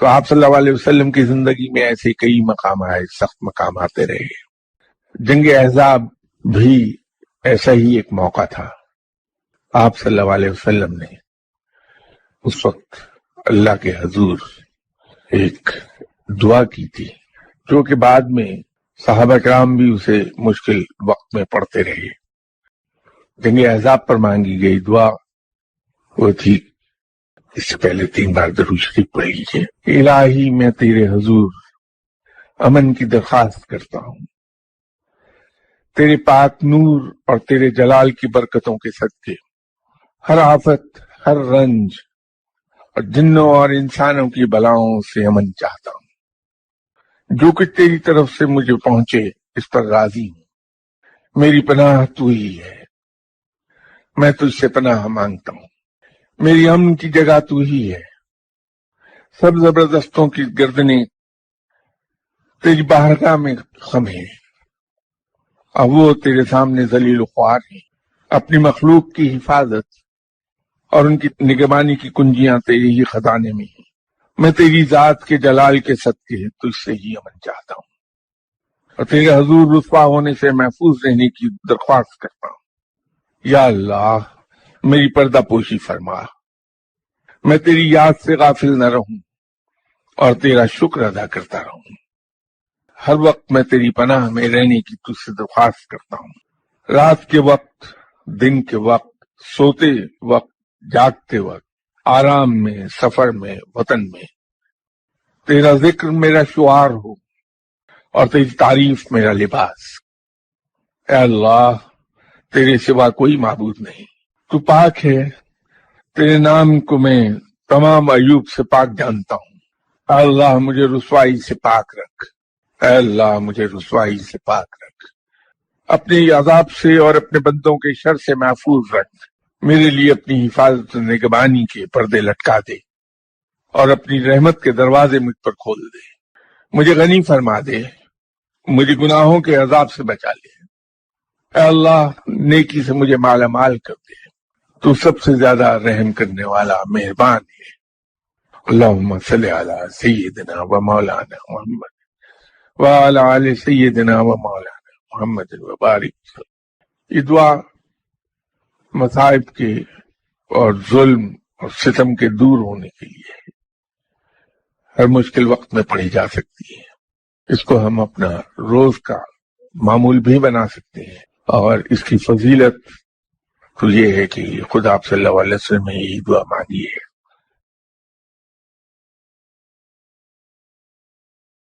تو آپ صلی اللہ علیہ وسلم کی زندگی میں ایسے کئی مقام آئے، سخت مقام آتے رہے۔ جنگ احزاب بھی ایسا ہی ایک موقع تھا۔ آپ صلی اللہ علیہ وسلم نے اس وقت اللہ کے حضور ایک دعا کی تھی، جو کہ بعد میں صحابہ کرام بھی اسے مشکل وقت میں پڑھتے رہے۔ جنگ احزاب پر مانگی گئی دعا وہ تھی، اس سے پہلے 3 بار درود شریف پڑھ لیجیے۔ الہی میں تیرے حضور امن کی درخواست کرتا ہوں، تیرے پاک نور اور تیرے جلال کی برکتوں کے صدقے ہر آفت، ہر رنج اور جنوں اور انسانوں کی بلاؤں سے امن چاہتا ہوں۔ جو کچھ تیری طرف سے مجھے پہنچے اس پر راضی ہوں۔ میری پناہ تو ہی ہے، میں تجھ سے پناہ مانگتا ہوں۔ میری امن کی جگہ تو ہی ہے۔ سب زبردستوں کی گردنیں تیری بارگاہ میں خم ہیں، اب وہ تیرے سامنے ذلیل و خوار ہیں۔ اپنی مخلوق کی حفاظت اور ان کی نگہبانی کی کنجیاں تیری ہی خزانے میں ہیں۔ میں تیری ذات کے جلال کے صدقے تجھ سے ہی امن چاہتا ہوں، اور تیرے حضور رسوا ہونے سے محفوظ رہنے کی درخواست کرتا ہوں۔ یا اللہ، میری پردہ پوشی فرما، میں تیری یاد سے غافل نہ رہوں اور تیرا شکر ادا کرتا رہوں۔ ہر وقت میں تیری پناہ میں رہنے کی تجھ سے درخواست کرتا ہوں۔ رات کے وقت، دن کے وقت، سوتے وقت، جاگتے وقت، آرام میں، سفر میں، وطن میں تیرا ذکر میرا شعار ہو اور تیری تعریف میرا لباس۔ اے اللہ، تیرے سوا کوئی معبود نہیں، تو پاک ہے۔ تیرے نام کو میں تمام عیوب سے پاک جانتا ہوں۔ اے اللہ، مجھے رسوائی سے پاک رکھ۔ اے اللہ، مجھے رسوائی سے پاک رکھ۔ اپنے عذاب سے اور اپنے بندوں کے شر سے محفوظ رکھ۔ میرے لیے اپنی حفاظت و نگہبانی کے پردے لٹکا دے اور اپنی رحمت کے دروازے مجھ پر کھول دے۔ مجھے غنی فرما دے، مجھے گناہوں کے عذاب سے بچا لے۔ اے اللہ، نیکی سے مجھے مالا مال کر دے۔ تو سب سے زیادہ رحم کرنے والا مہربان ہے۔ اللہم صلی علی سیدنا و مولانا محمد وعلی آل سیدنا و مولانا محمد وبارک وسلم۔ یہ دعا مصائب کے اور ظلم اور ستم کے دور ہونے کے لیے ہر مشکل وقت میں پڑھی جا سکتی ہے۔ اس کو ہم اپنا روز کا معمول بھی بنا سکتے ہیں، اور اس کی فضیلت تو یہ ہے کہ خدا آپ صلی اللہ علیہ وسلم نے یہی دعا مانگی ہے۔